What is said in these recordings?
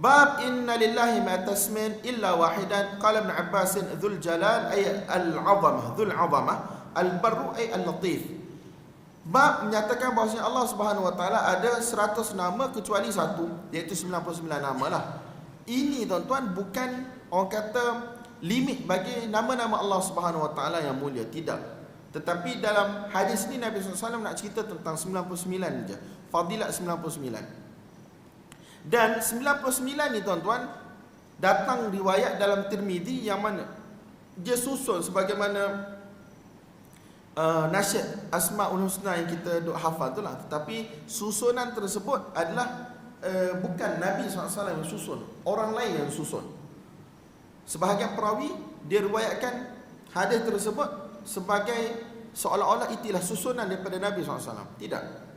Bab inna lillahi ma tasmin illa wahidan. Qala Ibn Abbas dzul jalal ay al-'azamah, dzul 'azamah, al-barru ay al-latif. Bab menyatakan bahawasanya Allah Subhanahu wa taala ada 100 nama kecuali satu, iaitu 99 nama lah. Ini tuan-tuan bukan orang kata limit bagi nama-nama Allah Subhanahu wa taala yang mulia, tidak. Tetapi dalam hadis ni Nabi SAW nak cerita tentang 99 je, fadilat 99. Dan 99 ni tuan-tuan datang riwayat dalam Tirmizi yang mana dia susun sebagaimana nasyid Asmaul Husna yang kita duk hafal tu lah. Tetapi susunan tersebut adalah bukan Nabi SAW yang susun, orang lain yang susun. Sebahagian perawi dia riwayatkan hadis tersebut sebagai seolah-olah itulah susunan daripada Nabi SAW. Tidak.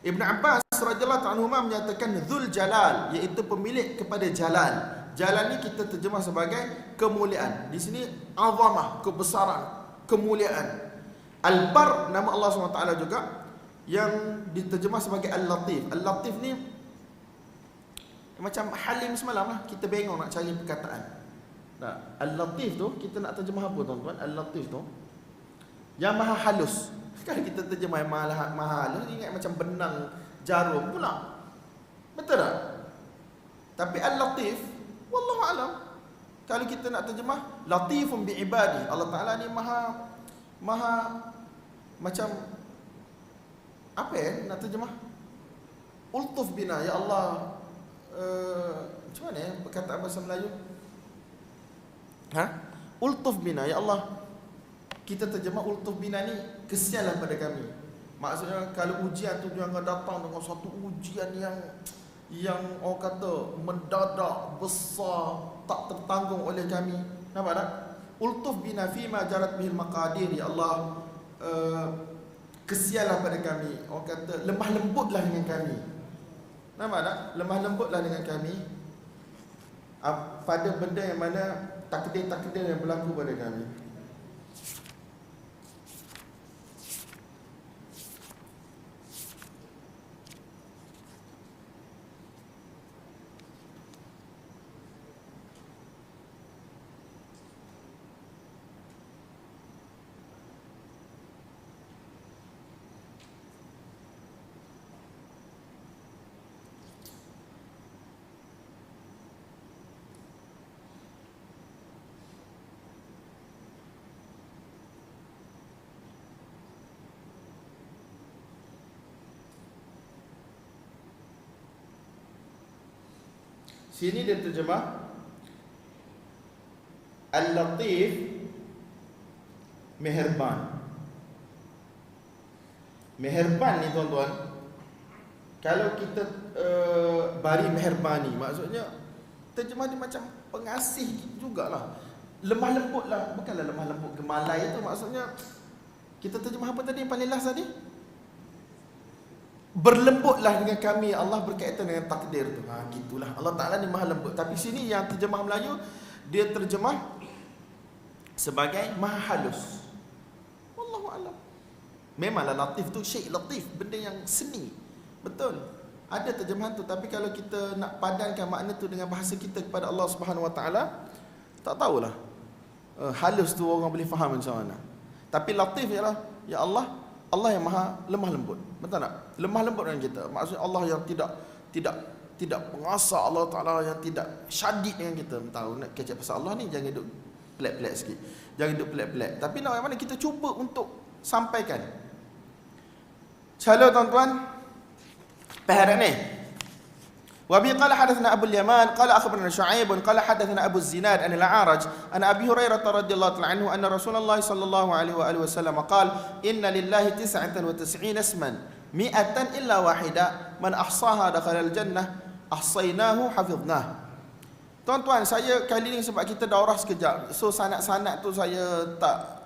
Ibn Abbas radhiyallahu anhu menyatakan dzul jalal, iaitu pemilik kepada jalan. Jalan ni kita terjemah sebagai kemuliaan. Di sini azamah, kebesaran, kemuliaan. Al-Bar nama Allah SWT juga yang diterjemah sebagai Al-Latif. Al-Latif ni macam Halim semalam lah, kita bengong nak cari perkataan. Nah, Al-Latif tu kita nak terjemah apa tuan-tuan? Al-Latif tu yang maha halus. Kalau kita terjemah maha halus, ingat macam benang jarum pula. Betul tak? Tapi Al-Latif, wallahu alam, kalau kita nak terjemah latifun bi ibadi, Allah Taala ni maha macam apa nak terjemah? Ultuf bina, ya Allah. Macam mana perkataan bahasa Melayu? Ultuf bina, ya Allah. Kita terjemah ultuf bina ni, kesianlah pada kami. Maksudnya kalau ujian tu jangan datang dengan satu ujian yang orang kata mendadak, besar, tak tertanggung oleh kami. Nampak tak? Ultuf bina fima jarat bihil maqadir, ya Allah. Kesianlah pada kami. Orang kata lemah lembutlah dengan kami. Nampak tak? Lemah lembutlah dengan kami pada benda yang mana takdir-takdir yang berlaku pada kami. Sini dia terjemah Al-Latif, Meherban. Meherban ni tuan-tuan, kalau kita bari meherbani, maksudnya terjemah dia macam pengasih jugalah. Lemah lembut lah, bukanlah lemah lembut gemalai itu. Maksudnya kita terjemah apa tadi yang paling last tadi? Berlembutlah dengan kami, Allah berkaitan dengan takdir tu. Gitulah. Allah Ta'ala ni maha lembut. Tapi sini yang terjemah Melayu, dia terjemah sebagai maha halus. Wallahu a'lam. Memanglah latif tu syai' latif, benda yang seni. Betul. Ada terjemahan tu, tapi kalau kita nak padankan makna tu dengan bahasa kita kepada Allah Subhanahu Wa Ta'ala, tak tahulah. Halus tu orang boleh faham macam mana. Tapi latif ialah, ya Allah, Allah yang maha lemah lembut. Betul tak? Lemah lembut dengan kita. Maksudnya Allah yang tidak pengasar, Allah Ta'ala yang tidak syadid dengan kita. Tahu nak kecek pasal Allah ni, jangan duduk pelik-pelik sikit. Jangan duduk pelik-pelik. Tapi nak mana kita cuba untuk sampaikan. Halo tuan-tuan. Faham ni? وبه قال حدثنا أبو اليمان قال أخبرنا شعيب قال حدثنا أبو الزناد عن الأعرج عن أبي هريرة رضي الله عنه أن رسول الله صلى الله عليه وآله وسلم قال إن لله 99 اسما 100 إلا واحدة من أحصاها دخل الجنة أحصيناه حفظناه. Tuan-tuan, saya kali ni sebab kita daurah sekejap, so sanad-sanad tu saya tak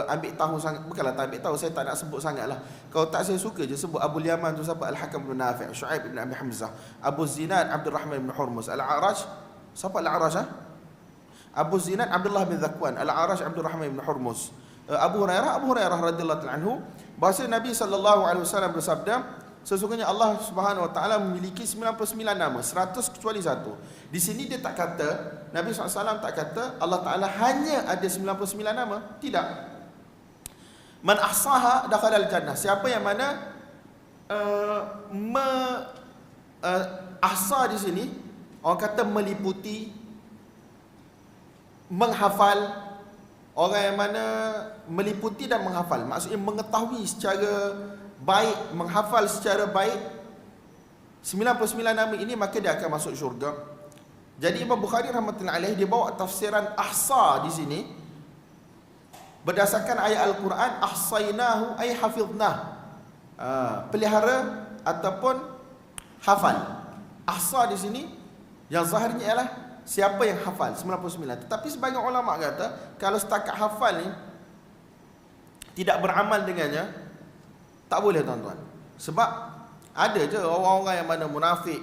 ambil tahu sangat. Bukanlah tak ambil tahu, saya tak nak sebut sangat lah. Kalau tak, saya suka je sebut Abu Yaman tu siapa? Al-Hakam bin Nafi', Shu'aib bin Abi Hamzah, Abu Zinad Abdul Rahman bin Hurmuz, Al-A'raj siapa? Al-A'raj Abu Zinad Abdullah bin Zakwan, Al-A'raj Abdul Rahman bin Hurmuz. Abu Hurairah radhiyallahu anhu, bahasa Nabi sallallahu alaihi wasallam bersabda, sesungguhnya Allah Subhanahu wa taala memiliki 99 nama, 100 kecuali satu. Di sini dia tak kata, Nabi SAW tak kata Allah Taala hanya ada 99 nama. Tidak. Man ahsaha dakhala al-jannah. Siapa yang mana ahsa di sini orang kata meliputi, menghafal. Orang yang mana meliputi dan menghafal, maksudnya mengetahui secara baik, menghafal secara baik 99 nama ini, maka dia akan masuk syurga. Jadi Imam Bukhari rahmatullahi alaih dia bawa tafsiran ahsa di sini berdasarkan ayat Al-Quran, ahsainahu ay hafidhnah, pelihara ataupun hafal. Ahsa di sini yang zahirnya ialah siapa yang hafal 99. Tetapi sebagian ulama kata kalau setakat hafal ni tidak beramal dengannya, tak boleh tuan-tuan. Sebab ada je orang-orang yang mana munafik,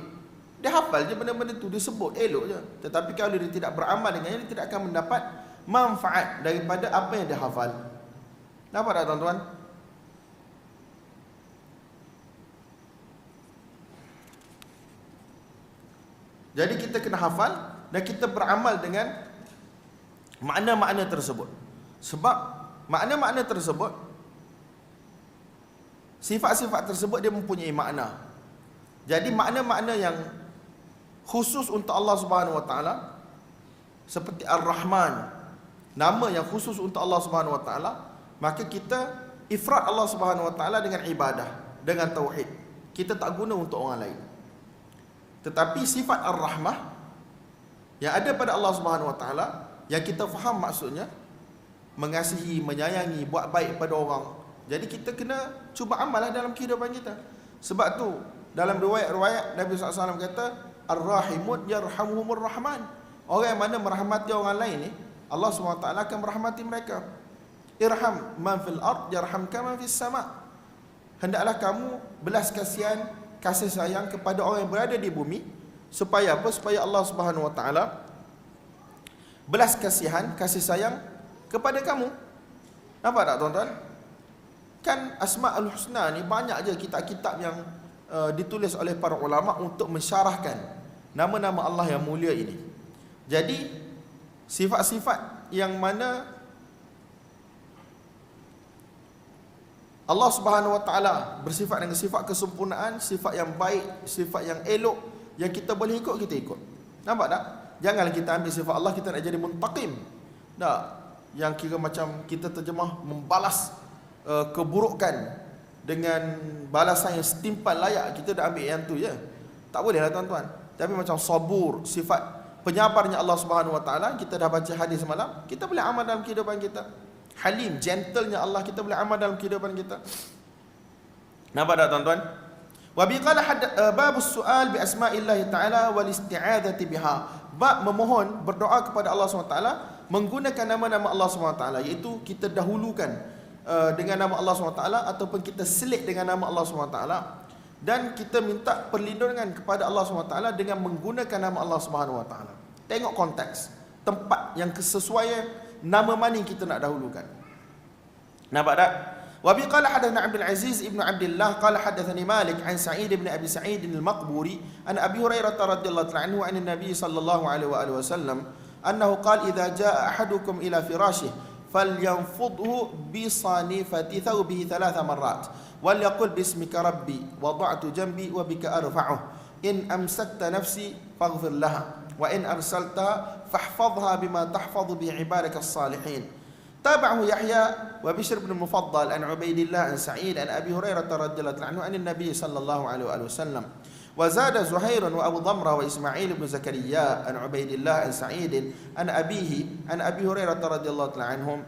dia hafal je benda-benda tu, dia sebut elok je, tetapi kalau dia tidak beramal dengannya, dia tidak akan mendapat manfaat daripada apa yang dia hafal. Nampak tak tuan-tuan? Jadi kita kena hafal dan kita beramal dengan makna-makna tersebut. Sebab makna-makna tersebut, sifat-sifat tersebut dia mempunyai makna. Jadi makna-makna yang khusus untuk Allah Subhanahu wa taala seperti Ar-Rahman, nama yang khusus untuk Allah Subhanahu wa taala, maka kita ifrad Allah Subhanahu wa taala dengan ibadah, dengan tauhid. Kita tak guna untuk orang lain. Tetapi sifat Ar-Rahmah yang ada pada Allah Subhanahu wa taala, yang kita faham maksudnya mengasihi, menyayangi, buat baik pada orang. Jadi kita kena cuba amallah dalam kehidupan kita. Sebab tu dalam riwayat-riwayat Nabi SAW kata Ar-Rahimun yarhamuhumur Rahman. Orang yang mana merahmati orang lain ni, Allah SWT akan merahmati mereka. Irham man fil ard yarhamka man fis sama. Hendaklah kamu belas kasihan, kasih sayang kepada orang yang berada di bumi, supaya apa? Supaya Allah Subhanahu wa taala belas kasihan, kasih sayang kepada kamu. Nampak tak tuan-tuan? Kan Asma'ul Husna ni banyak je kitab-kitab yang ditulis oleh para ulama untuk mensyarahkan nama-nama Allah yang mulia ini. Jadi sifat-sifat yang mana Allah Subhanahu wa taala bersifat dengan sifat kesempurnaan, sifat yang baik, sifat yang elok, yang kita boleh ikut, kita ikut. Nampak tak? Janganlah kita ambil sifat Allah kita nak jadi muntaqim. Tak, yang kira macam kita terjemah membalas keburukan dengan balasan yang setimpal layak, kita dah ambil yang tu je. Tak boleh lah tuan-tuan. Tapi macam sabur, sifat penyabarnya Allah Subhanahu wa taala, kita dah baca hadis semalam, kita boleh amal dalam kehidupan kita. Halim, gentlenya Allah, kita boleh amal dalam kehidupan kita. Nampak tak tuan-tuan? Wa biqala babus su'al bi asma'illah ta'ala wal isti'adzati biha. Bab memohon, berdoa kepada Allah SWT menggunakan nama-nama Allah SWT, iaitu kita dahulukan dengan nama Allah SWT ataupun kita selit dengan nama Allah SWT, dan kita minta perlindungan kepada Allah SWT dengan menggunakan nama Allah SWT. Tengok konteks, tempat yang sesuai, nama mana yang kita nak dahulukan. Nampak tak? Wa bi qala hadatsana Abdul Aziz ibn Abdullah qala hadatsani Malik an Sa'id ibn Abi Sa'id al-Maqburi an Abi Hurairah radhiyallahu anhu an Nabi sallallahu alaihi wasallam annahu qala idza jaa ahadukum ila firashihi falyanfudhu bi sanifati thawbihi 3 marrat wal yaqul bismika rabbi wada'tu janbi wa bika arfa'uhu in amsakta nafsi faghfir laha wa in arsalta fahfadhha bima tahfadhu bi ibadika as-salihin. Tabahu Yahya wa Bishr bin Mufaddal an Ubaidillah an Sa'id an Abi Hurairah radhiyallahu anhu an Nabi sallallahu alaihi wasallam. Wa zada Zuhair wa Abu Dhamra wa Ismail bin Zakaria an Ubaidillah an Sa'id an abihi an Abi Hurairah radhiyallahu anhum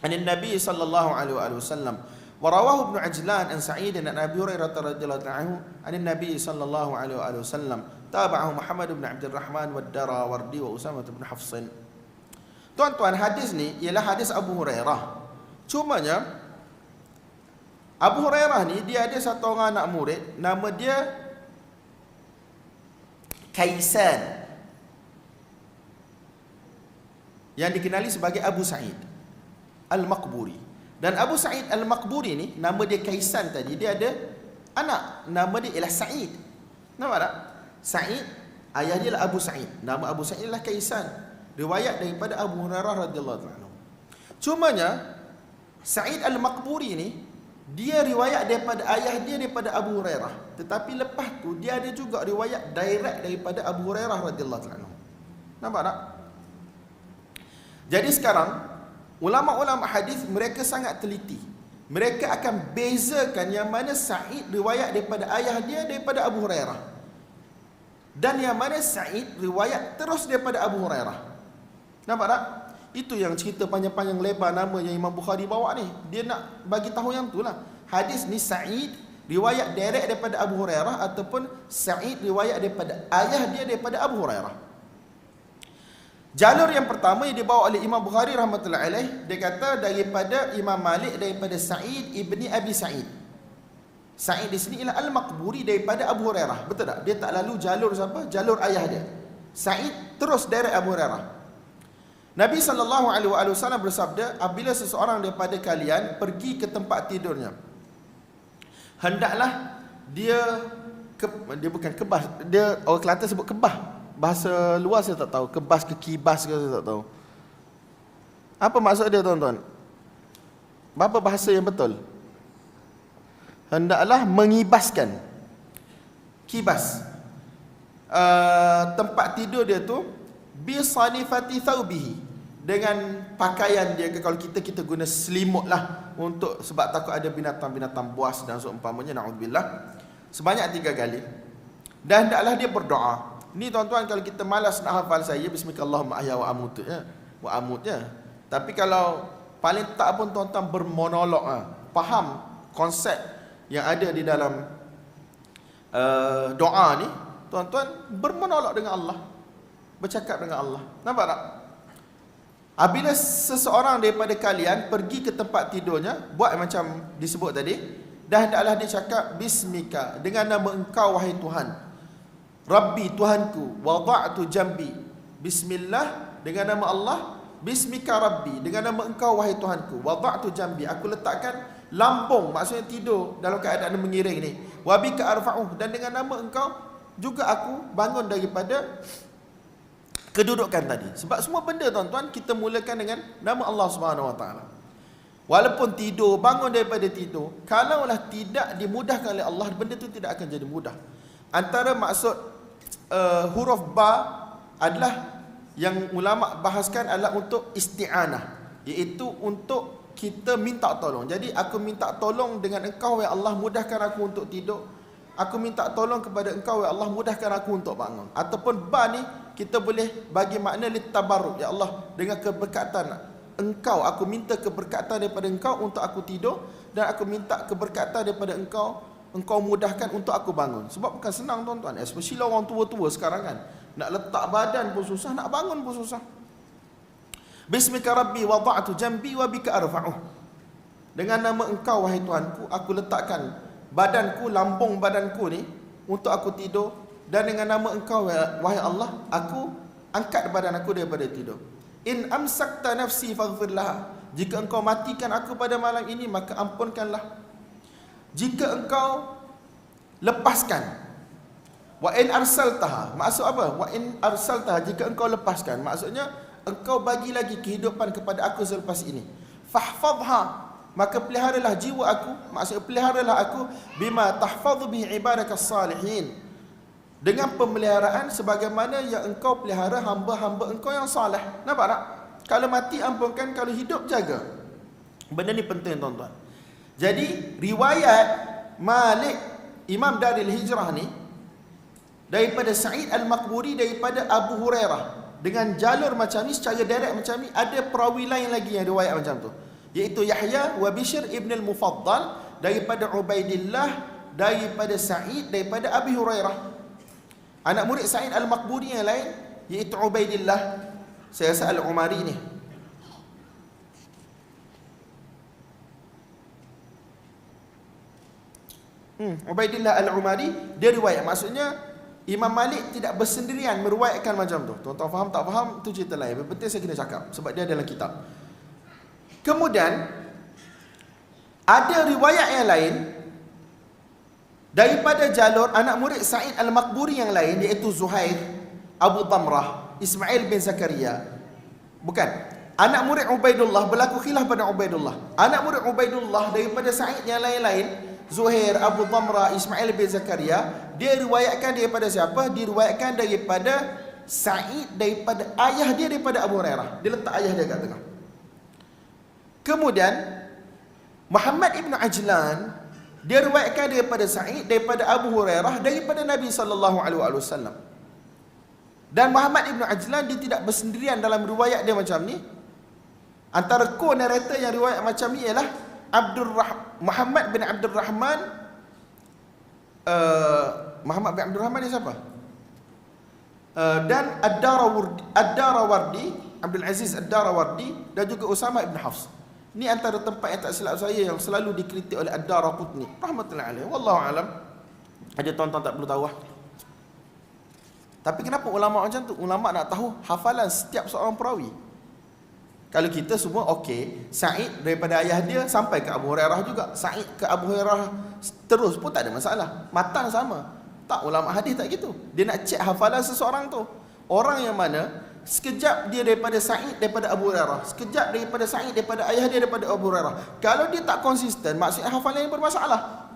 an Nabi sallallahu alaihi wasallam. ورواه ابن عجلان عن سعيد عن ابي هريره رضي الله عنه عن النبي صلى الله عليه وسلم. تابعه محمد بن عبد الرحمن والدراوردي واسامه بن حفص. Tuan-tuan, hadis ni ialah hadis Abu Hurairah. Cumanya Abu Hurairah ni dia ada satu orang anak murid, nama dia Kaisan, yang dikenali sebagai Abu Sa'id Al-Maqburi. Dan Abu Sa'id Al-Maqburi ni, nama dia Kaisan tadi, dia ada anak. Nama dia ialah Sa'id. Nampak tak? Sa'id, ayah dia lah Abu Sa'id. Nama Abu Sa'id ialah Kaisan. Riwayat daripada Abu Hurairah radhiyallahu anhu. Cumanya Sa'id al-Maqburi ni, dia riwayat daripada ayah dia daripada Abu Hurairah. Tetapi lepas tu dia ada juga riwayat direct daripada Abu Hurairah radhiyallahu anhu. Nampak tak? Jadi sekarang ulama-ulama hadis mereka sangat teliti. Mereka akan bezakan yang mana Sa'id riwayat daripada ayah dia daripada Abu Hurairah, dan yang mana Sa'id riwayat terus daripada Abu Hurairah. Nampak tak? Itu yang cerita panjang-panjang lebar nama yang Imam Bukhari bawa ni. Dia nak bagi tahu yang tu lah. Hadis ni Sa'id riwayat direct daripada Abu Hurairah, ataupun Sa'id riwayat daripada ayah dia daripada Abu Hurairah. Jalur yang pertama yang dibawa oleh Imam Bukhari rahmatullahi alaih, dia kata daripada Imam Malik daripada Sa'id ibni Abi Sa'id. Sa'id di sini ialah Al-Maqburi daripada Abu Hurairah. Betul tak? Dia tak lalu jalur siapa? Jalur ayah dia. Sa'id terus direct Abu Hurairah. Nabi SAW bersabda, apabila seseorang daripada kalian pergi ke tempat tidurnya, hendaklah dia bukan kebas, dia orang Kelantan sebut kebah. Bahasa luar saya tak tahu, kebas ke kibas ke saya tak tahu. Apa maksud dia tuan-tuan? Apa bahasa yang betul? Hendaklah mengibaskan. Kibas. Tempat tidur dia tu bi sanifati thawbihi, dengan pakaian dia. Kalau kita guna selimut lah, untuk sebab takut ada binatang-binatang buas dan seumpamanya, na'udzubillah, sebanyak 3 kali. Dan hendaklah dia berdoa. Ni tuan-tuan, kalau kita malas nak hafal saya bismillahirrahmanirrahim ahya wa amut wa amutnya. Tapi kalau paling tak pun tuan-tuan bermonolog, faham konsep yang ada di dalam doa ni, tuan-tuan bermonolog dengan Allah, bercakap dengan Allah. Nampak tak? Apabila seseorang daripada kalian pergi ke tempat tidurnya, buat macam disebut tadi, dan hendaklah dia cakap bismika, dengan nama engkau wahai Tuhan. Rabbi, Tuhanku, wada'tu jambi, bismillah, dengan nama Allah. Bismika Rabbi, dengan nama engkau wahai Tuhanku, wada'tu jambi, aku letakkan lambung, maksudnya tidur dalam keadaan mengiring ni. Wabika arfa'uh, dan dengan nama engkau juga aku bangun daripada kedudukan tadi. Sebab semua benda tuan-tuan kita mulakan dengan nama Allah Subhanahu Wa Taala. Walaupun tidur, bangun daripada tidur, kalaulah tidak dimudahkan oleh Allah, benda tu tidak akan jadi mudah. Antara maksud huruf ba adalah, yang ulama bahaskan adalah untuk isti'anah, iaitu untuk kita minta tolong. Jadi aku minta tolong dengan engkau ya Allah, mudahkan aku untuk tidur. Aku minta tolong kepada engkau ya Allah, mudahkan aku untuk bangun. Ataupun ba ni kita boleh bagi makna litabarruk, ya Allah, dengan keberkatan engkau, aku minta keberkatan daripada engkau untuk aku tidur, dan aku minta keberkatan daripada engkau, engkau mudahkan untuk aku bangun. Sebab bukan senang tuan-tuan, especially orang tua-tua sekarang kan, nak letak badan pun susah, nak bangun pun susah. Bismika Rabbi wada'tu jambi wa bika arfa'uh, dengan nama engkau wahai Tuhanku, aku letakkan badanku, lambung badanku ni untuk aku tidur, dan dengan nama engkau wahai Allah, aku angkat badan aku daripada tidur. In amsakta nafsi faghfir laha, jika engkau matikan aku pada malam ini, maka ampunkanlah. Jika engkau lepaskan, wa in arsaltaha, maksud apa? Wa in arsaltaha, jika engkau lepaskan, maksudnya engkau bagi lagi kehidupan kepada aku selepas ini. Fahfadha, maka peliharalah jiwa aku, maksudnya peliharalah aku, bima tahfadhu bihi ibadakas salihin, dengan pemeliharaan sebagaimana yang engkau pelihara hamba-hamba engkau yang salih. Nampak tak? Kalau mati ampunkan, kalau hidup jaga. Benda ni penting tuan-tuan. Jadi riwayat Malik, Imam Daril Hijrah ni, daripada Sa'id al-Maqburi daripada Abu Hurairah, dengan jalur macam ni, secara direct macam ni. Ada perawi lain lagi yang riwayat macam tu, iaitu Yahya wa Bishr ibn al-Mufaddal daripada Ubaidillah daripada Sa'id daripada Abi Hurairah. Anak murid Sa'id al-Maqburi yang lain iaitu Ubaidillah, saya rasa al-Umari ni. Ubaidillah al-Umari, dia riwayat, maksudnya Imam Malik tidak bersendirian meruwayatkan macam tu. Tuan-tuan faham tak faham tu cerita lain. Penting saya kena cakap sebab dia dalam kitab. Kemudian ada riwayat yang lain Daripada jalur anak murid Sa'id Al-Maqburi yang lain, iaitu Zuhair, Abu Tamrah, Ismail bin Zakaria. Bukan. Anak murid Ubaidullah, berlaku khilaf pada Ubaidullah. Anak murid Ubaidullah daripada Sa'id yang lain-lain, Zuhair, Abu Tamrah, Ismail bin Zakaria, dia riwayatkan daripada siapa? Diriwayatkan daripada Sa'id, daripada ayah dia, daripada Abu Hurairah. Dia letak ayah dia kat tengah. Kemudian Muhammad ibn Ajlan, dia riwayatkan daripada Sa'id, daripada Abu Hurairah, daripada Nabi SAW. Dan Muhammad ibn Ajlan, dia tidak bersendirian dalam riwayat dia macam ni. Antara co-narrator yang riwayat macam ni ialah Muhammad bin Abdul Rahman. Muhammad bin Abdul Rahman ni siapa? Dan Ad-Darawardi, Abdul Aziz Ad-Darawardi, dan juga Usama ibn Hafs. Ni antara tempat yang tak silap saya yang selalu dikritik oleh Ad-Daraqutni rahmatullahi alaihi. Wallahu alam. Ada tuan-tuan tak perlu tahu lah. Tapi kenapa ulama macam tu? Ulama nak tahu hafalan setiap seorang perawi. Kalau kita semua okey, Sa'id daripada ayah dia sampai ke Abu Hurairah juga, Sa'id ke Abu Hurairah terus pun tak ada masalah. Matan sama. Tak, ulama hadis tak gitu. Dia nak cek hafalan seseorang tu. Orang yang mana sekejap dia daripada Sa'id daripada Abu Hurairah, sekejap daripada Sa'id daripada ayah dia daripada Abu Hurairah. Kalau dia tak konsisten, maksudnya hafalan yang bermasalah.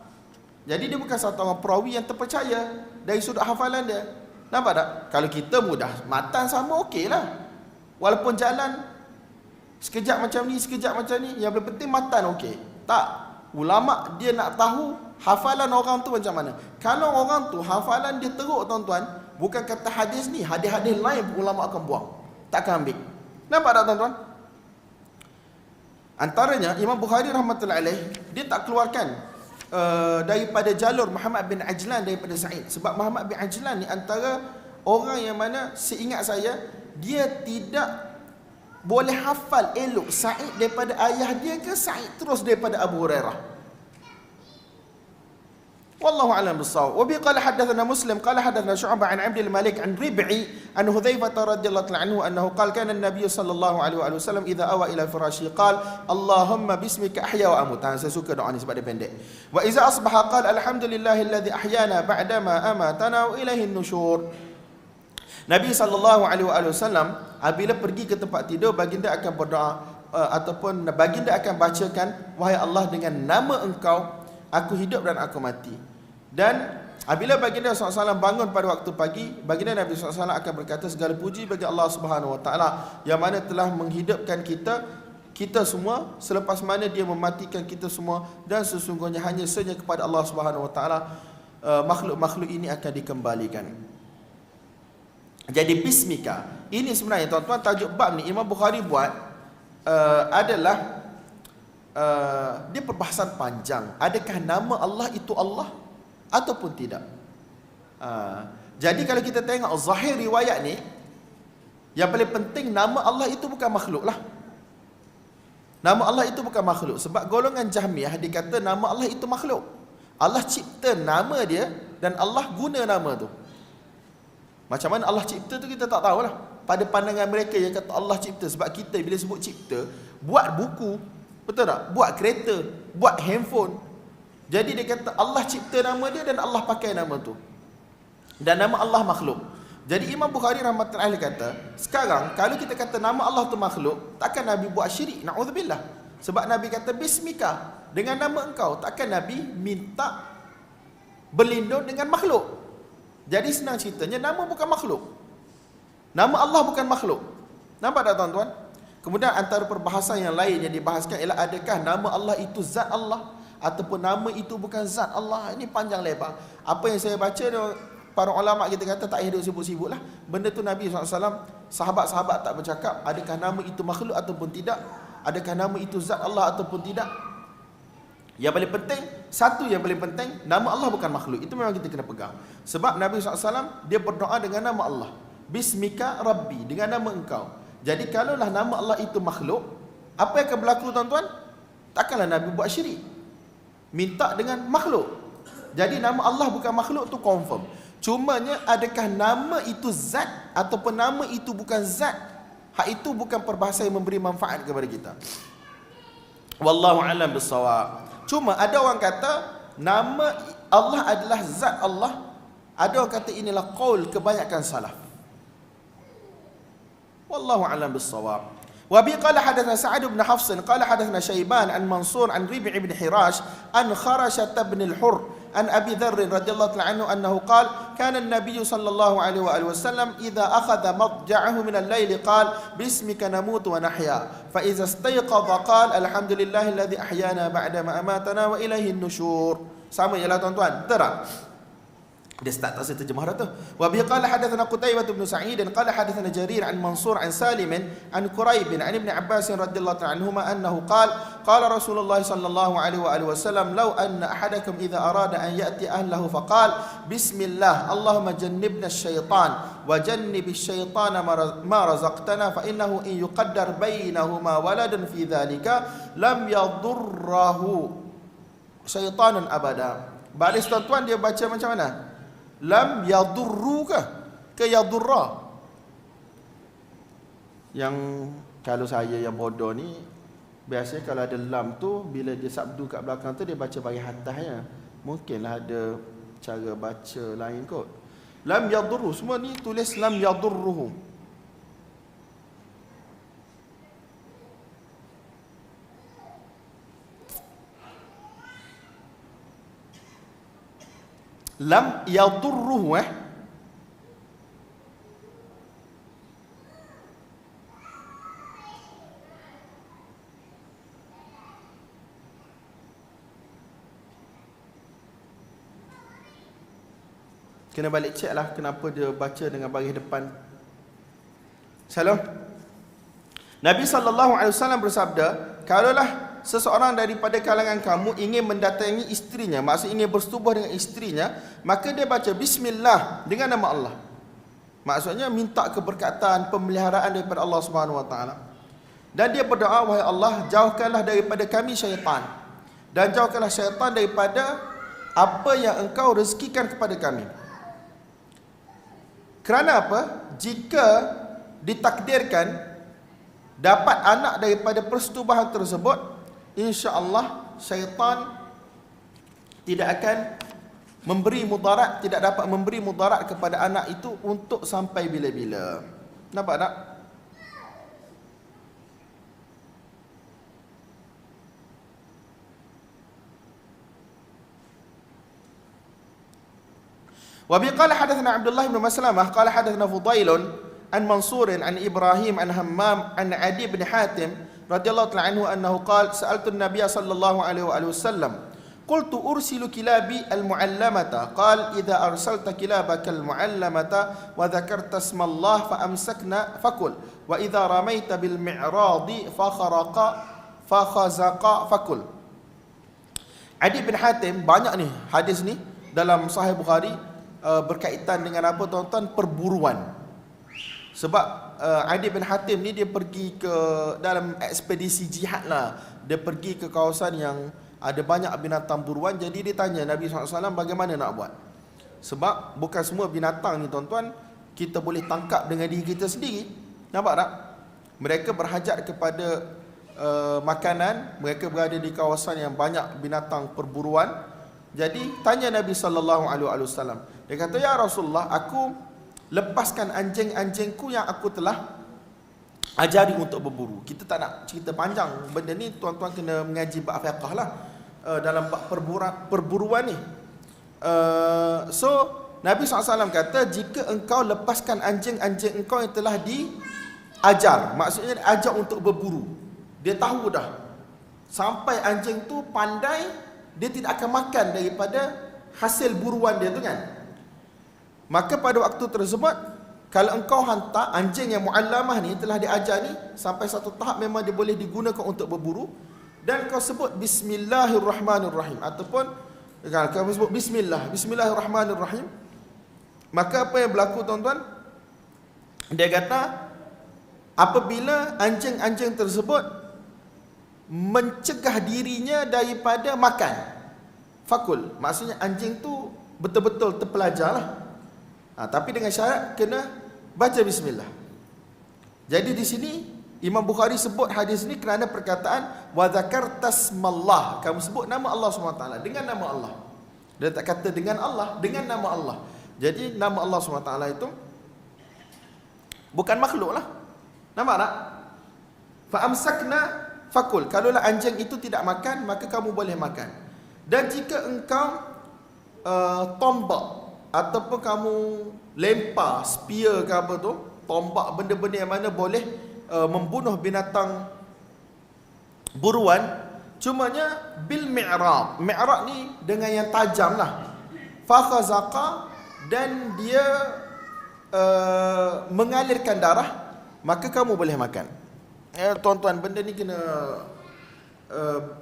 Jadi dia bukan satu orang perawi yang terpercaya dari sudut hafalan dia. Nampak tak? Kalau kita mudah, matan sama okey lah. Walaupun jalan sekejap macam ni, sekejap macam ni, yang paling penting matan okey. Tak. Ulama dia nak tahu hafalan orang tu macam mana. Kalau orang tu hafalan dia teruk tuan-tuan, bukan kata hadis ni, hadis-hadis lain ulama akan buang. Takkan ambil. Nampak tak tuan-tuan? Antaranya Imam Bukhari rahmatullahi alaih, dia tak keluarkan daripada jalur Muhammad bin Ajlan daripada Sa'id. Sebab Muhammad bin Ajlan ni antara orang yang mana seingat saya, dia tidak boleh hafal elok Sa'id daripada ayah dia ke Sa'id terus daripada Abu Hurairah. والله أعلم بالصواب. وبه قال حدثنا مسلم قال حدثنا شعبة عن عبد الملك عن ربعي عن حذيفة رضي الله عنه أنه قال كان النبي صلى الله عليه وسلم إذا أوى إلى فراشه قال اللهم باسمك أحيا وأموت. Saya suka doa ni sebab dia pendek. وإذا أصبح قال الحمد لله الذي أحيانا بعدما أماتنا وإليه النشور. Nabi SAW apabila pergi ke tempat tidur, baginda akan berdoa ataupun baginda akan bacakan, wahai Allah, dengan nama engkau aku hidup dan aku mati. Dan apabila baginda SAW bangun pada waktu pagi, baginda Nabi SAW akan berkata, segala puji bagi Allah Subhanahu Wa Taala yang mana telah menghidupkan kita semua selepas mana dia mematikan kita semua, dan sesungguhnya hanya saja kepada Allah Subhanahu Wa Taala makhluk-makhluk ini akan dikembalikan. Jadi bismika ini sebenarnya tuan-tuan, tajuk bab ni Imam Bukhari buat adalah dia perbahasan panjang. Adakah nama Allah itu Allah ataupun tidak? Jadi kalau kita tengok zahir riwayat ni, yang paling penting nama Allah itu bukan makhluk lah. Nama Allah itu bukan makhluk. Sebab golongan Jahmiyah dia kata nama Allah itu makhluk. Allah cipta nama dia dan Allah guna nama tu. Macam mana Allah cipta tu kita tak tahulah. Pada pandangan mereka yang kata Allah cipta, sebab kita bila sebut cipta, buat buku, betul tak? Buat kereta, buat handphone. Jadi dia kata Allah cipta nama dia dan Allah pakai nama tu. Dan nama Allah makhluk. Jadi Imam Bukhari rahmatullahi alaih kata, sekarang kalau kita kata nama Allah tu makhluk, takkan Nabi buat syirik, na'udzubillah. Sebab Nabi kata bismika, dengan nama engkau. Takkan Nabi minta berlindung dengan makhluk. Jadi senang ceritanya, nama bukan makhluk. Nama Allah bukan makhluk. Nampak tak tuan-tuan? Kemudian antara perbahasan yang lain yang dibahaskan ialah adakah nama Allah itu zat Allah ataupun nama itu bukan zat Allah. Ini panjang lebar. Apa yang saya baca, para ulama kita kata tak payah sibuk-sibuk lah. Benda tu Nabi SAW, sahabat-sahabat tak bercakap adakah nama itu makhluk ataupun tidak, adakah nama itu zat Allah ataupun tidak. Yang paling penting, satu yang paling penting, nama Allah bukan makhluk. Itu memang kita kena pegang. Sebab Nabi SAW dia berdoa dengan nama Allah, bismika rabbi, dengan nama engkau. Jadi kalaulah nama Allah itu makhluk, apa yang akan berlaku tuan-tuan? Takkanlah Nabi buat syirik, minta dengan makhluk. Jadi nama Allah bukan makhluk tu confirm. Cumanya adakah nama itu zat ataupun nama itu bukan zat, hak itu bukan perbahasan yang memberi manfaat kepada kita. Wallahu a'lam bissawab. Cuma ada orang kata nama Allah adalah zat Allah. Ada orang kata inilah qaul kebanyakan salaf. Wallahu a'lam bis-shawab. Wa bi qala hadatsana Sa'ad bin Hafs qala hadatsana Syaiban an Mansur an Ribi' bin Hirash an Kharashah bin al-Hurr an Abi Dharr radhiyallahu ta'ala anhu annahu qala kana an-nabiy sallallahu alaihi wa alihi wasallam idza akhadha madja'ahu min al-layl qala bismika namutu wa nahya fa idza istayqadha qala alhamdulillahi alladhi ahyana ba'da ma amatana wa ilayhi an-nusyur. Sama ialah tuan-tuan, betul tak? Dia start tak saya terjemah dah tu. Wa bi qala hadatsana Qutaibah bin Sa'id qala hadatsana Jarir an Mansur an Salim an Quraib an Ibn Abbas radhiyallahu ta'ala anhuma annahu qala qala Rasulullah sallallahu alaihi wa alihi wasallam law anna ahadakum idza arada an ya'ti ahlihi faqala bismillah Allahumma jannibna asy-syaitan wa jannibish syaitana ma razaqtana fa innahu in yuqaddar bainahuma waladun fi dhalika lam yadurruhu syaitanun abada. Baris tuan-tuan dia baca macam mana? Lam yadurru ke yadurra? Yang kalau saya yang bodoh ni, biasanya kalau ada lam tu, bila dia sabdu kat belakang tu, dia baca bagi atasnya. Mungkinlah ada cara baca lain kot. Lam yadurru, semua ni tulis lam yadurruhu. Lam yadurruhu kena balik cek lah kenapa dia baca dengan baris depan. Salam. Nabi SAW bersabda, kalaulah seseorang daripada kalangan kamu ingin mendatangi isterinya, maksudnya ingin bersetubuh dengan isterinya, maka dia baca bismillah dengan nama Allah. Maksudnya minta keberkatan, pemeliharaan daripada Allah Subhanahu Wa Taala. Dan dia berdoa, wahai Allah, jauhkanlah daripada kami syaitan, dan jauhkanlah syaitan daripada apa yang engkau rezekikan kepada kami. Kerana apa? Jika ditakdirkan dapat anak daripada persetubuhan tersebut, insya-Allah syaitan tidak akan memberi mudarat, tidak dapat memberi mudarat kepada anak itu untuk sampai bila-bila. Nampak tak? Wa bi qala hadatsana Abdullah bin Maslamah qala hadatsana Fudailun an Mansur an Ibrahim an Hammam an Adi bin Hatim radhiyallahu ta'ala anhu annahu qala sa'altu an-nabiy sallallahu alaihi wasallam qultu ursilu kilabi al-mu'allamata qala idza arsalta kilabaka al-mu'allamata wa dhakarta isma Allah fa amsakna fakul wa idza ramaita bil mi'radi fa kharaqa fa khazaqa fakul. Adi bin Hatim, banyak ni hadis ni dalam Sahih Bukhari berkaitan dengan apa tuan-tuan? Perburuan. Sebab Adi bin Hatim ni dia pergi ke dalam ekspedisi jihad lah. Dia pergi ke kawasan yang ada banyak binatang buruan. Jadi dia tanya Nabi SAW bagaimana nak buat. Sebab bukan semua binatang ni tuan-tuan kita boleh tangkap dengan diri kita sendiri. Nampak tak? Mereka berhajat kepada makanan. Mereka berada di kawasan yang banyak binatang perburuan. Jadi tanya Nabi SAW. Dia kata, ya Rasulullah, aku lepaskan anjing-anjingku yang aku telah ajari untuk berburu. Kita tak nak cerita panjang benda ni, tuan-tuan kena mengaji bab fiqh lah dalam bab perburuan ni. So Nabi SAW kata, jika engkau lepaskan anjing-anjing engkau yang telah diajar, maksudnya ajar untuk berburu, dia tahu dah sampai anjing tu pandai, dia tidak akan makan daripada hasil buruan dia tu kan. Maka pada waktu tersebut, kalau engkau hantar anjing yang mu'allamah ni, telah diajar ni, sampai satu tahap memang dia boleh digunakan untuk berburu, dan kau sebut Bismillahirrahmanirrahim, ataupun kau sebut Bismillahirrahmanirrahim, maka apa yang berlaku tuan-tuan? Dia kata, apabila anjing-anjing tersebut mencegah dirinya daripada makan, fakul, maksudnya anjing tu betul-betul terpelajar lah. Tapi dengan syarat kena baca bismillah. Jadi di sini Imam Bukhari sebut hadis ni kerana perkataan wa dzakarta ismallah, kamu sebut nama Allah SWT, dengan nama Allah. Dia tak kata dengan Allah, dengan nama Allah. Jadi nama Allah SWT itu bukan makhluk lah. Nampak tak? Fa'amsakna fakul. Kalaulah anjing itu tidak makan, maka kamu boleh makan. Dan jika engkau tombak ataupun kamu lempar spear ke apa tu, tombak, benda-benda yang mana boleh membunuh binatang buruan, cumanya bil mi'rab. Mi'rab ni dengan yang tajam lah. Fakhazaqa, dan dia mengalirkan darah, maka kamu boleh makan. Tuan-tuan, benda ni kena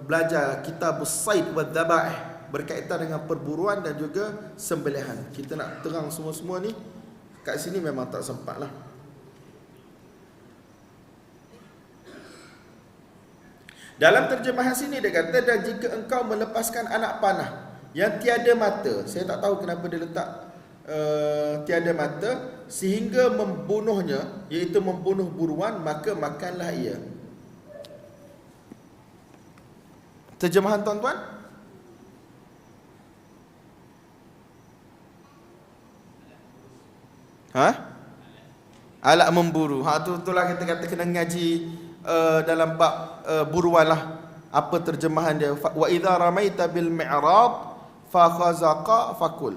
belajar kitab Said wa Dhabaih berkaitan dengan perburuan dan juga sembelihan. Kita nak terang semua-semua ni kat sini memang tak sempat lah. Dalam terjemahan sini dia kata, dan jika engkau melepaskan anak panah yang tiada mata, saya tak tahu kenapa dia letak tiada mata, sehingga membunuhnya, iaitu membunuh buruan, maka makanlah ia. Terjemahan tuan-tuan, alat memburu. Itulah kita kata kena ngaji dalam bab buruan lah. Apa terjemahan dia? Wa idza ramaita bil mi'rab fa khazaqa fakul.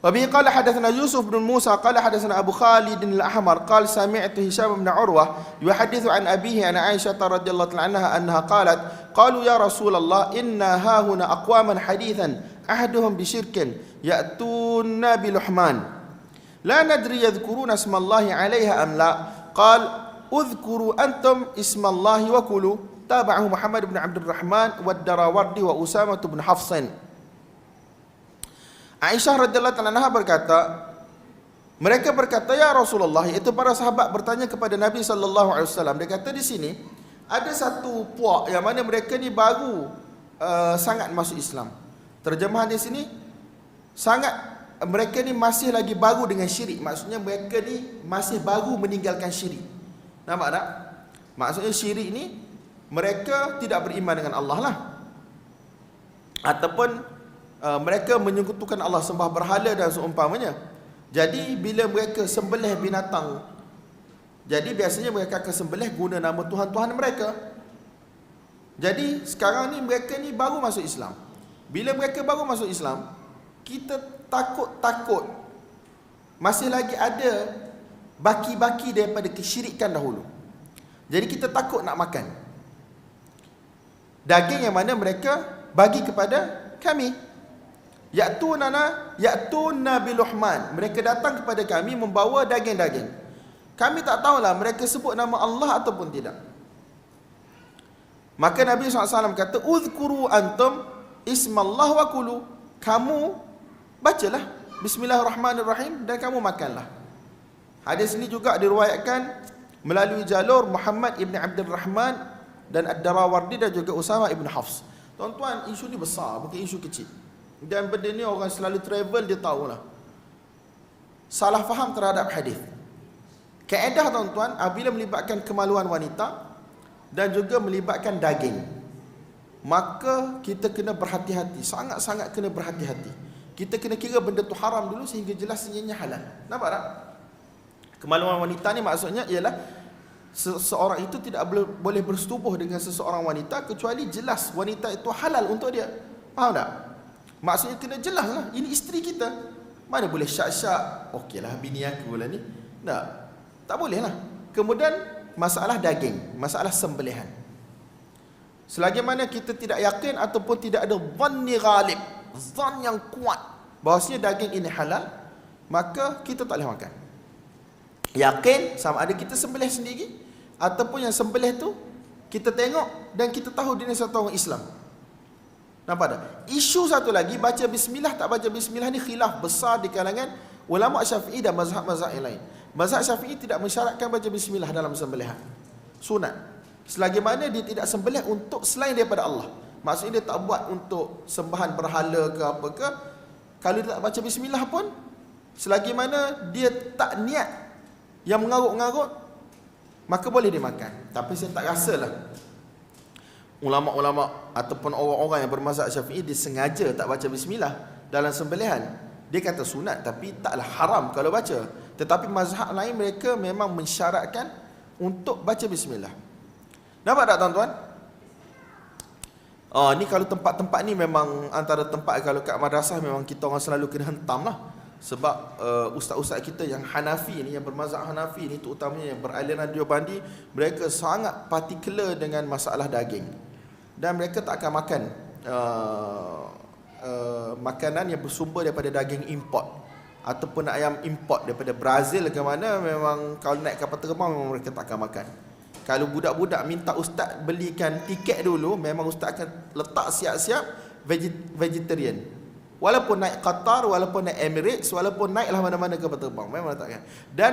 وبه قال حدثنا يوسف بن موسى قال حدثنا أبو خالد الأحمر قال سمعت هشام بن عروة يحدث عن أبيه عن عائشة رضي الله عنها أنها قالت قالوا يا رسول الله إنا هاهنا أقواما حديثا أحدهم بشرك يأتون بلحمان لا ندري يذكرون اسم الله عليها أم لا قال اذكروا أنتم اسم الله وكلوا تابعه محمد بن عبد الرحمن والدراوردي وأسامة بن حفص. Aisyah radhiyallahu anha berkata, mereka berkata, ya Rasulullah, iaitu para sahabat bertanya kepada Nabi sallallahu alaihi wasallam. Dia kata di sini ada satu puak yang mana mereka ni baru sangat masuk Islam. Terjemahan di sini sangat, mereka ni masih lagi baru dengan syirik. Maksudnya mereka ni masih baru meninggalkan syirik. Nampak tak? Maksudnya syirik ni mereka tidak beriman dengan Allah lah, ataupun mereka menyekutukan Allah, sembah berhala dan seumpamanya. Jadi bila mereka sembelih binatang, jadi biasanya mereka akan sembelih guna nama Tuhan-Tuhan mereka. Jadi sekarang ni mereka ni baru masuk Islam. Bila mereka baru masuk Islam, kita takut masih lagi ada baki-baki daripada kesyirikan dahulu. Jadi kita takut nak makan daging yang mana mereka bagi kepada kami. Ya'tuna biluhman, mereka datang kepada kami membawa daging-daging. Kami tak tahulah mereka sebut nama Allah ataupun tidak. Maka Nabi SAW kata, uzkuru antum ismallah wa kulu. Kamu bacalah bismillahirrahmanirrahim dan kamu makanlah. Hadis ini juga diriwayatkan melalui jalur Muhammad ibn Abdul Rahman dan Ad-Darawardi dan juga Usama ibn Hafs. Tuan-tuan, isu ni besar, bukan isu kecil. Dan benda ni orang selalu travel, dia tahulah. Salah faham terhadap hadis. Kaedah tuan-tuan, apabila melibatkan kemaluan wanita dan juga melibatkan daging, maka kita kena berhati-hati, sangat-sangat kena berhati-hati. Kita kena kira benda tu haram dulu sehingga jelas senyanya halal. Nampak tak? Kemaluan wanita ni maksudnya ialah seseorang itu tidak boleh bersetubuh dengan seseorang wanita kecuali jelas wanita itu halal untuk dia. Faham tak? Maksudnya kena jelas lah, ini isteri kita. Mana boleh syak-syak, okeylah bini aku lah ni. Tak boleh lah. Kemudian masalah daging, masalah sembelihan. Selagi mana kita tidak yakin ataupun tidak ada dhanni ghalib, dhan yang kuat bahawasanya daging ini halal, maka kita tak boleh makan. Yakin sama ada kita sembelih sendiri ataupun yang sembelih tu kita tengok dan kita tahu dia ni satu orang Islam. Nampak tak? Isu satu lagi, baca bismillah tak baca bismillah ni khilaf besar di kalangan ulama Syafi'i dan mazhab-mazhab yang lain. Mazhab Syafi'i tidak mensyaratkan baca bismillah dalam sembelihan. Sunat. Selagi mana dia tidak sembelih untuk selain daripada Allah. Maksudnya dia tak buat untuk sembahan berhala ke apa ke. Kalau dia tak baca bismillah pun, selagi mana dia tak niat yang mengarut-ngarut, maka boleh dimakan. Tapi saya tak rasalah ulama-ulama ataupun orang-orang yang bermazhab Syafi'i dia sengaja tak baca bismillah dalam sembelihan. Dia kata sunat tapi taklah haram kalau baca. Tetapi mazhab lain mereka memang mensyaratkan untuk baca bismillah. Nampak tak tuan-tuan? Ni kalau tempat-tempat ni memang antara tempat kalau kat madrasah memang kita orang selalu kena hentam lah. Sebab ustaz-ustaz kita yang Hanafi ni, yang bermazhab Hanafi ni, terutamanya yang beraliran Deobandi, mereka sangat particular dengan masalah daging. Dan mereka tak akan makan makanan yang bersumber daripada daging import ataupun ayam import daripada Brazil ke mana. Memang kalau naik kapal terbang memang mereka tak akan makan. Kalau budak-budak minta ustaz belikan tiket dulu, memang ustaz akan letak siap-siap vegetarian. Walaupun naik Qatar, walaupun naik Emirates, walaupun naiklah mana-mana kapal terbang, memang letakkan. Dan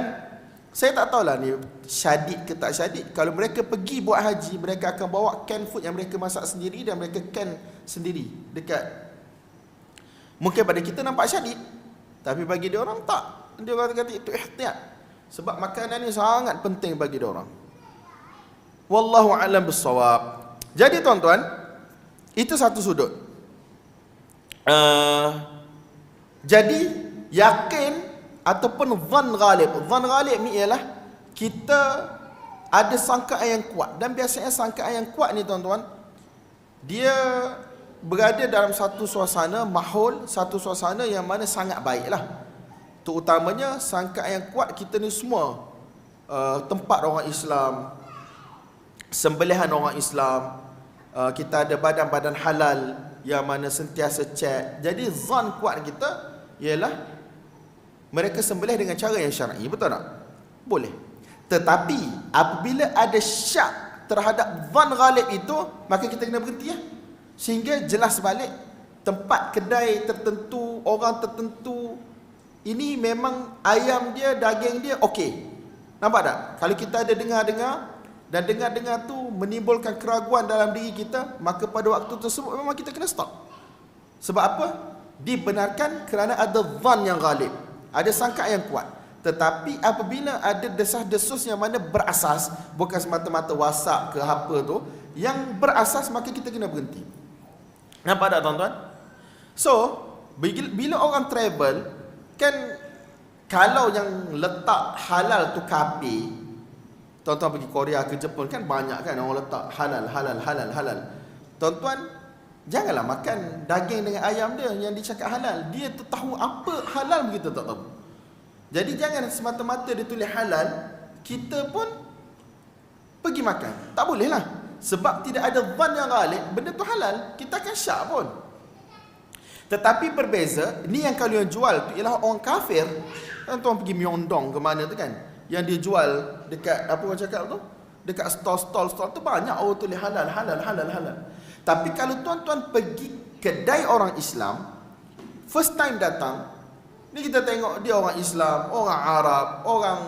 saya tak tahulah ni syadid ke tak syadid. Kalau mereka pergi buat haji, mereka akan bawa can food yang mereka masak sendiri dan mereka can sendiri dekat. Mungkin pada kita nampak syadid, tapi bagi dia orang tak. Dia orang kata itu ihtiyat. Sebab makanan ni sangat penting bagi dia orang. Wallahu a'lam bissawab. Jadi tuan-tuan, itu satu sudut. Jadi yakin ataupun zan ghalib. Zan ghalib ni ialah kita ada sangkaan yang kuat. Dan biasanya sangkaan yang kuat ni tuan-tuan, dia berada dalam satu suasana mahul, satu suasana yang mana sangat baiklah. Terutamanya sangkaan yang kuat kita ni semua tempat orang Islam, sembelihan orang Islam, kita ada badan-badan halal yang mana sentiasa cek. Jadi zan kuat kita ialah mereka sembelih dengan cara yang syar'i, betul tak? Boleh. Tetapi apabila ada syak terhadap zan ghalib itu, maka kita kena berhenti ya. Sehingga jelas balik tempat kedai tertentu, orang tertentu, ini memang ayam dia, daging dia okey. Nampak tak? Kalau kita ada dengar-dengar dan dengar-dengar tu menimbulkan keraguan dalam diri kita, maka pada waktu tersebut memang kita kena stop. Sebab apa? Dibenarkan kerana ada zan yang ghalib, ada sangkaan yang kuat. Tetapi apabila ada desas-desus yang mana berasas, bukan semata-mata WhatsApp ke apa tu, yang berasas, maka kita kena berhenti. Nampak tak tuan-tuan? So, bila orang travel, kan kalau yang letak halal tu kafir. Tuan-tuan pergi Korea ke Jepun kan banyak kan orang letak halal. Tuan-tuan, janganlah makan daging dengan ayam dia yang dicakap halal. Dia tu tahu apa halal begitu tak tahu. Jadi jangan semata-mata dia tulis halal, kita pun pergi makan. Tak boleh lah. Sebab tidak ada zan yang ghalib, benda tu halal, kita akan syak pun. Tetapi berbeza, ni yang kalau yang jual tu ialah orang kafir. Tuan-tuan pergi Myeongdong ke mana tu kan, yang dia jual dekat apa orang cakap tu, dekat stall tu banyak orang tulis halal. Tapi kalau tuan-tuan pergi kedai orang Islam, first time datang, ni kita tengok dia orang Islam, orang Arab, orang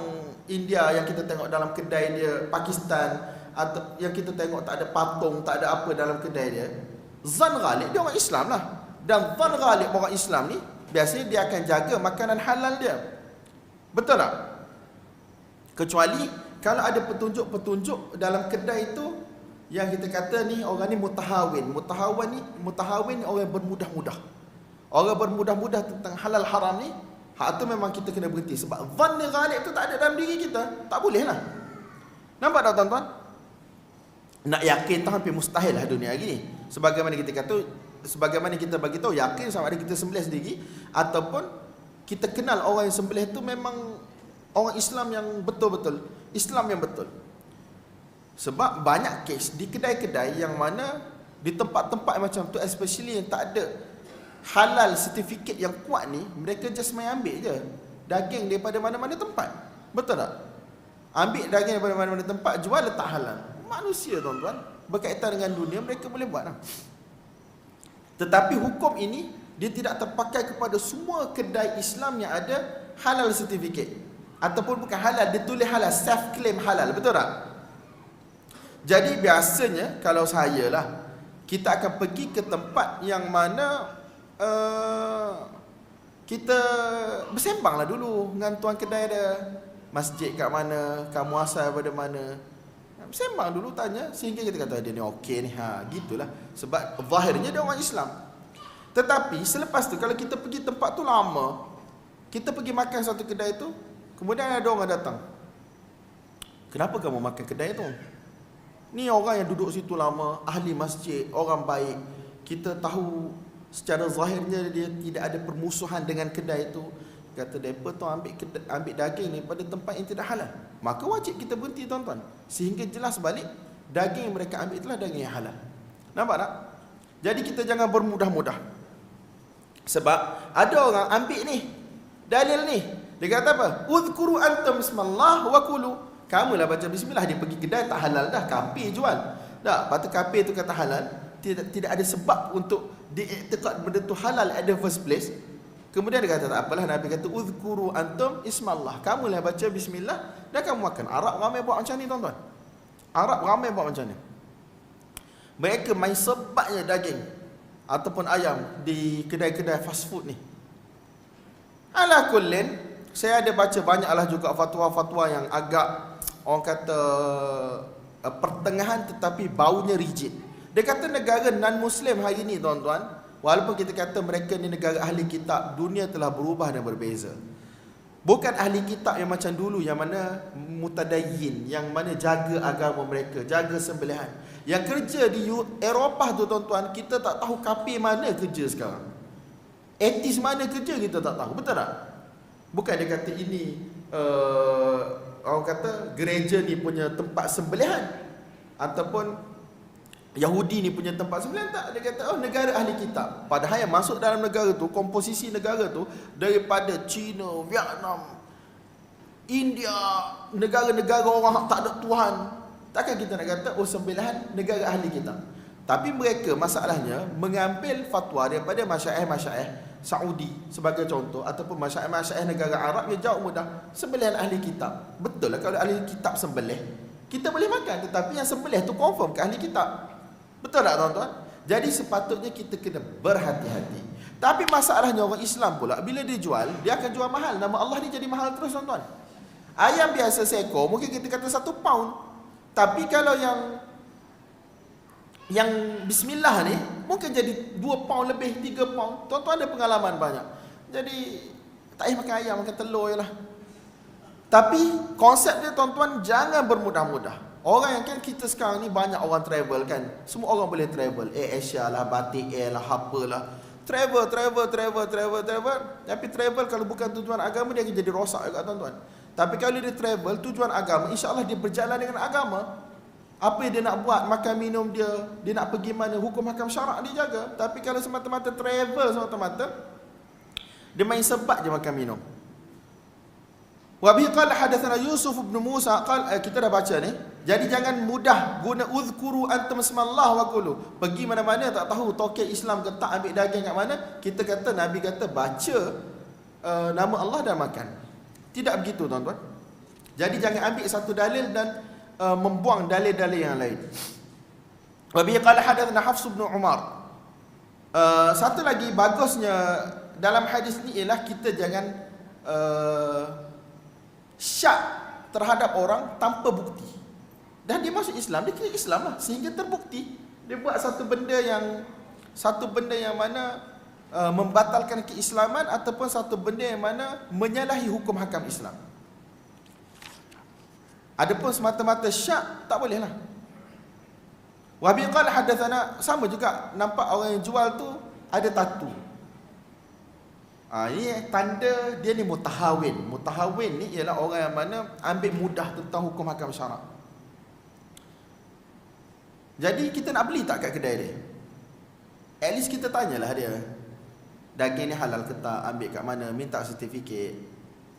India yang kita tengok dalam kedai dia, Pakistan, atau yang kita tengok tak ada patung, tak ada apa dalam kedai dia. Zan ghalib dia orang Islam lah. Dan zan ghalib orang Islam ni biasanya dia akan jaga makanan halal dia. Betul tak? Kecuali kalau ada petunjuk-petunjuk dalam kedai itu yang kita kata ni orang ni mutahawin. Mutahawin ni orang yang bermudah-mudah. Orang bermudah-mudah tentang halal haram ni, hak tu memang kita kena berhenti. Sebab zan ghalib tu tak ada dalam diri kita. Tak boleh lah. Nampak tak tuan-tuan? Nak yakin tu hampir mustahil lah dunia hari ni. Sebagaimana kita kata, sebagaimana kita bagi tahu yakin sama ada kita sembelih sendiri ataupun kita kenal orang yang sembelih tu memang orang Islam yang betul-betul, Islam yang betul. Sebab banyak kes di kedai-kedai yang mana di tempat-tempat macam tu, especially yang tak ada halal certificate yang kuat ni, mereka just main ambil je daging daripada mana-mana tempat. Betul tak? Ambil daging daripada mana-mana tempat, jual letak halal. Manusia tuan-tuan, berkaitan dengan dunia, mereka boleh buat lah. Tetapi hukum ini dia tidak terpakai kepada semua kedai Islam yang ada halal certificate. Ataupun bukan halal, dia tulis halal, self claim halal. Betul tak? Jadi biasanya kalau saya lah, kita akan pergi ke tempat yang mana kita bersembang lah dulu dengan tuan kedai dia. masjid kat mana, kamu asal daripada mana. Sembang dulu, tanya, sehingga kita kata dia ni okey ni, gitulah. Sebab zahirnya dia orang Islam. Tetapi selepas tu kalau kita pergi tempat tu lama, kita pergi makan satu kedai tu, kemudian ada orang datang. Kenapa kamu makan kedai tu? Ni orang yang duduk situ lama, ahli masjid, orang baik. Kita tahu secara zahirnya dia tidak ada permusuhan dengan kedai tu. Kata mereka tu ambil daging ni pada tempat yang tidak halal. Maka wajib kita berhenti, tuan-tuan. Sehingga jelas balik daging yang mereka ambil itulah daging yang halal. Nampak tak? Jadi kita jangan bermudah-mudah. Sebab ada orang ambil ni, dalil ni. Dia kata apa? Udhkuru antum bismillah wa kulu. Kamulah baca bismillah, dia pergi kedai tak halal dah, kafir jual. Tak, patut kafir tu kata halal, tidak ada sebab untuk diiktikad benda tu halal at the first place. Kemudian dia kata tak apalah, Nabi kata uzkuru antum ismallah, kamulah baca bismillah dan kamu makan. Arab ramai buat macam ni, tuan-tuan. Arab ramai buat macam ni. Mereka main sebatnya daging ataupun ayam di kedai-kedai fast food ni. Ala kullin, saya ada baca banyaklah juga fatwa-fatwa yang agak orang kata pertengahan tetapi baunya rigid. Dia kata negara non-Muslim hari ni, tuan-tuan, walaupun kita kata mereka ni negara ahli kitab, dunia telah berubah dan berbeza. Bukan ahli kitab yang macam dulu, yang mana mutadayyin, yang mana jaga agama mereka, jaga sembelihan. Yang kerja di Eropah tu, tuan-tuan, kita tak tahu kafir mana kerja sekarang. Etis mana kerja kita tak tahu, betul tak? Bukan dia kata ini orang kata gereja ni punya tempat sembelihan ataupun Yahudi ni punya tempat sembelihan, tak. Dia kata negara ahli kitab. Padahal yang masuk dalam negara tu, komposisi negara tu daripada China, Vietnam, India, negara-negara orang tak ada Tuhan. Takkan kita nak kata sembelihan negara ahli kitab. Tapi mereka masalahnya mengambil fatwa daripada masyarakat Saudi sebagai contoh, ataupun masyarakat negara Arab yang jauh mudah. Sembelihan ahli kitab, betul lah kalau ahli kitab sembelih, kita boleh makan. Tetapi yang sembelih tu confirm ke ahli kitab. Betul tak, tuan-tuan? Jadi sepatutnya kita kena berhati-hati. Tapi masalahnya orang Islam pula, bila dia jual, dia akan jual mahal. Nama Allah ni jadi mahal terus, tuan-tuan. Ayam biasa seekor mungkin kita kata 1 pound. Tapi kalau yang bismillah ni mungkin jadi 2 pound lebih, 3 pound. Tuan-tuan ada pengalaman banyak. Jadi tak payah makan ayam, makan telur je lah. Tapi konsep dia, tuan-tuan, jangan bermudah-mudah. Orang yang kan kita sekarang ni banyak orang travel kan. Semua orang boleh travel. Asia lah, Batik Air lah, apa lah. Travel. Tapi travel kalau bukan tujuan agama, dia akan jadi rosak juga, tuan-tuan. Tapi kalau dia travel tujuan agama, insya-Allah dia berjalan dengan agama. Apa yang dia nak buat, makan minum dia nak pergi mana, hukum hakam syarak dia jaga. Tapi kalau semata-mata travel semata-mata, dia main sebat je makan minum. Wa bi qala hadatsana Yusuf bin Musa kita dah baca ni. Jadi jangan mudah guna uzkuru antum ismallah wa kulu. Pergi mana-mana tak tahu tokek Islam ke tak, ambil daging kat mana, kita kata Nabi kata baca nama Allah dan makan. Tidak begitu, tuan-tuan. Jadi jangan ambil satu dalil dan membuang dalil-dalil yang lain. Wa bi qala hadatsana Hafs bin Umar. Satu lagi bagusnya dalam hadis ni ialah kita jangan syak terhadap orang tanpa bukti. Dan dia masuk Islam, dia kira Islam lah, sehingga terbukti dia buat satu benda yang mana membatalkan keislaman ataupun satu benda yang mana menyalahi hukum hakam Islam. Adapun semata-mata syak tak boleh lah. Wa bi qala hadatsana, sama juga nampak orang yang jual tu ada tatu. Ini tanda dia ni mutahawin. Mutahawin ni ialah orang yang mana ambil mudah tentang hukum hakam syarak. Jadi kita nak beli tak kat kedai dia? At least kita tanyalah dia, daging ni halal ke tak, ambil kat mana, minta sertifikat.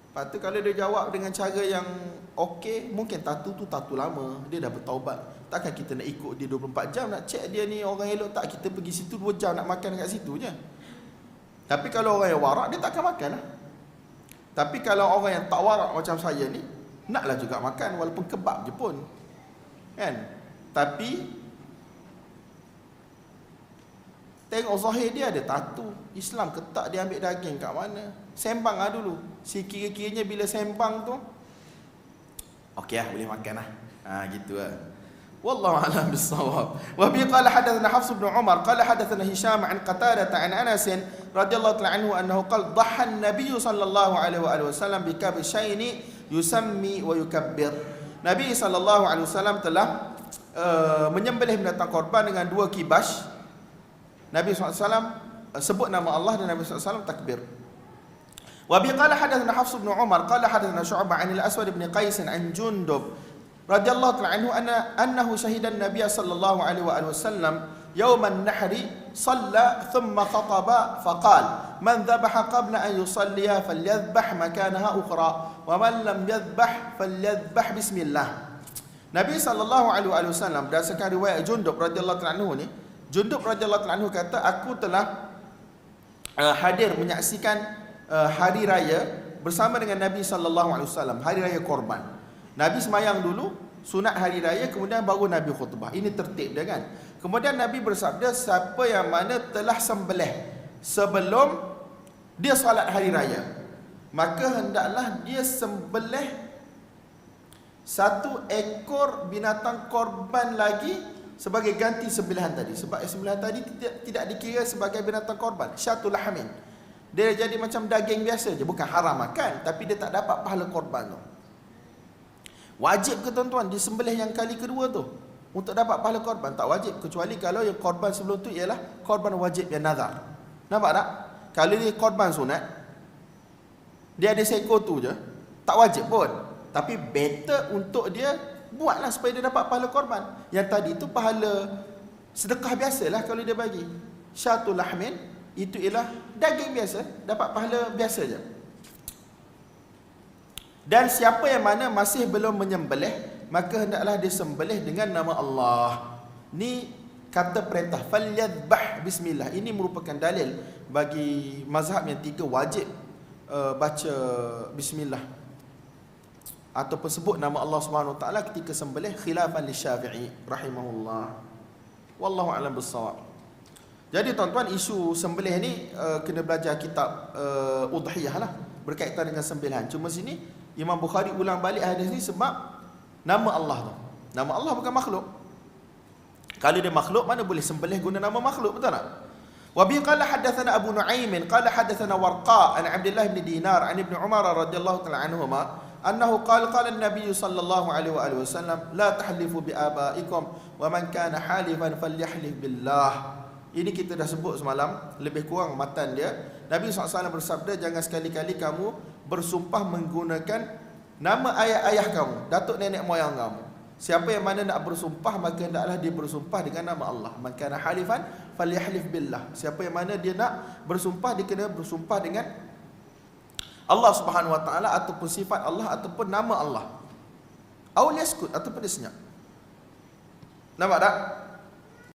Lepas tu kalau dia jawab dengan cara yang okey, mungkin tatu tu tatu lama, dia dah bertaubat. Takkan kita nak ikut dia 24 jam nak check dia ni orang elok tak, kita pergi situ 2 jam nak makan kat situ je. Tapi kalau orang yang warak, dia tak akan makan lah. Tapi kalau orang yang tak warak macam saya ni, naklah juga makan walaupun kebab je pun, kan? Tapi tengok zahir dia ada tatu. Islam ketak dia ambil daging kat mana. Sembang lah dulu. Si kira-kiranya bila sembang tu, okey boleh makan lah. Gitu lah. Wallahu a'lam bis-shawab. Wa bi qala hadatsana Hafs bin Umar qala hadatsana Hisham an Qatadah an Anas radhiyallahu ta'ala anhu annahu qala dhaha an-nabiy sallallahu alaihi wasallam bi kabshaini yusammi wa yukabbir. Nabi sallallahu alaihi wasallam telah menyembelih binatang korban dengan 2 kibas. Nabi SAW sebut nama Allah dan Nabi SAW takbir. Wa bi qala hadatsana Hafs bin Umar qala hadatsana Syu'bah 'an al-Aswad bin Qais 'an Jundub radhiyallahu ta'ala anhu annahu shahida an-nabiy sallallahu alaihi wasallam yawm an-nahri shalla thumma khataba faqala man dhabaha qabla an yusalliya falyadhbah makanaha ukhra wa man lam yadhbah falyadhbah bismillah. Nabi sallallahu alaihi wasallam berdasarkan riwayat Jundub radhiyallahu ta'ala anhu ni, Jundub radhiyallahu ta'ala anhu kata aku telah hadir menyaksikan hari raya bersama dengan Nabi sallallahu alaihi wasallam, hari raya korban. Nabi semayang dulu sunat hari raya, kemudian baru Nabi khutbah. Ini tertib dia kan. Kemudian Nabi bersabda, siapa yang mana telah sembelih sebelum dia solat hari raya, maka hendaklah dia sembelih 1 ekor binatang korban lagi sebagai ganti sembelihan tadi. Sebab sembelihan tadi tidak dikira sebagai binatang korban, syatul lahmin. Dia jadi macam daging biasa je, bukan haram makan, tapi dia tak dapat pahala korban tu. Wajib ke tuan-tuan disembelih yang kali kedua tu untuk dapat pahala korban? Tak wajib, kecuali kalau yang korban sebelum tu ialah korban wajib yang nazar. Nampak tak? Kalau dia korban sunat, dia ada seekor tu je, tak wajib pun, tapi better untuk dia buatlah supaya dia dapat pahala korban. Yang tadi tu pahala sedekah biasalah kalau dia bagi. Syatul lahmin itu ialah daging biasa, dapat pahala biasa je. Dan siapa yang mana masih belum menyembelih, maka hendaklah dia sembelih dengan nama Allah. Ni kata perintah, falyadhbah bismillah. Ini merupakan dalil bagi mazhab yang 3 wajib baca bismillah ataupun sebut nama Allah Subhanahu Wa Taala ketika sembelih, khilafan li Syafi'i rahimahullah. Wallahu a'lam bis-shawab. Jadi tuan-tuan, isu sembelih ni kena belajar kitab udhiyah lah berkaitan dengan sembelihan. Cuma sini Imam Bukhari ulang balik hadis ni sebab nama Allah tu. Nama Allah bukan makhluk. Kalau dia makhluk, mana boleh sembelih guna nama makhluk, betul tak? Wa bi qala hadatsana Abu Nu'aim qala hadatsana Warqa an Abdullah bin Dinar an Ibn Umar radhiyallahu ta'ala anhuma annahu qala an-nabiy sallallahu alaihi wasallam la tahlifu bi abaikum wa man kana halifan falyahlif billah. Ini kita dah sebut semalam, lebih kurang matan dia. Nabi SAW bersabda, jangan sekali-kali kamu bersumpah menggunakan nama ayah-ayah kamu, datuk nenek moyang kamu. Siapa yang mana nak bersumpah, maka hendaklah dia bersumpah dengan nama Allah. Man kana halifan falyahlif billah. Siapa yang mana dia nak bersumpah, dia kena bersumpah dengan Allah Subhanahu Wa Taala ataupun sifat Allah ataupun nama Allah. Aw yaskut, ataupun dia senyap. Nampak tak?